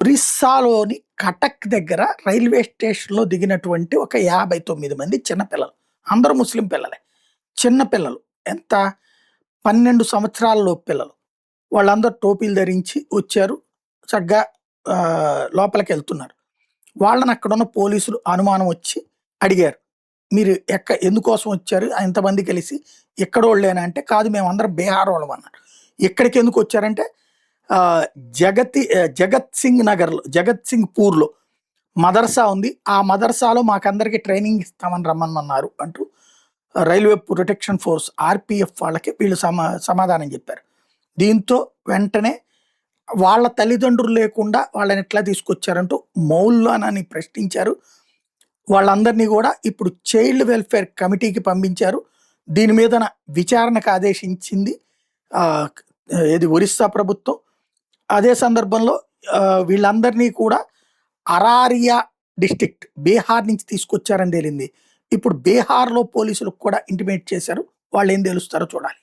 ఒరిస్సాలోని కటక్ దగ్గర రైల్వే స్టేషన్‌లో దిగినటువంటి ఒక 59 మంది చిన్నపిల్లలు. అందరూ ముస్లిం పిల్లలే. చిన్న పిల్లలు. ఎంత 12 సంవత్సరాల లోపు పిల్లలు. వాళ్ళందరూ టోపీలు ధరించి వచ్చారు. చక్కగా లోపలికెళ్తున్నారు. వాళ్ళని అక్కడున్న పోలీసులు అనుమానం వచ్చి అడిగారు. "మీరు ఎందుకోసం వచ్చారు? ఎంతమంది కలిసి?" "ఇక్కడోళ్ళేనా" అంటే, "కాదు మేమందరం బీహార్ వాళ్ళం" అన్నారు. "ఇక్కడికెందుకొచ్చారంటే" ఆహ్, జగత్ సింగ్ నగర్‌లో, జగత్ సింగ్‌పూర్‌లో మదర్సా ఉంది. ఆ మదర్సాలో మాకందరికి ట్రైనింగ్ ఇస్తామని రమ్మనమన్నారు అంటూ రైల్వే ప్రొటెక్షన్ ఫోర్స్ ఆర్‌పీఎఫ్ వాళ్ళకి వీళ్ళు సమాధానం చెప్పారు. దీంతో వెంటనే వాళ్ళ తల్లిదండ్రులు లేకుండా వాళ్ళని ఎట్లా తీసుకొచ్చారంటూ మౌలానాని ప్రశ్నించారు. వాళ్ళందరినీ గూడా ఇప్పుడు చైల్డ్ వెల్ఫేర్ కమిటీకి పంపించారు. దీని మీదన విచారణకు ఆదేశించింది ఆహ్, ఏది ఒరిస్సా ప్రభుత్వం. అదే సందర్భంలో వీళ్ళందరినీ కూడా అరారియా డిస్ట్రిక్ట్ బీహార్ నుంచి తీసుకొచ్చారని తేలింది. ఇప్పుడు బీహార్‌లో పోలీసులకు కూడా ఇంటిమేట్ చేశారు. వాళ్ళేం తేలుస్తారో చూడాలి.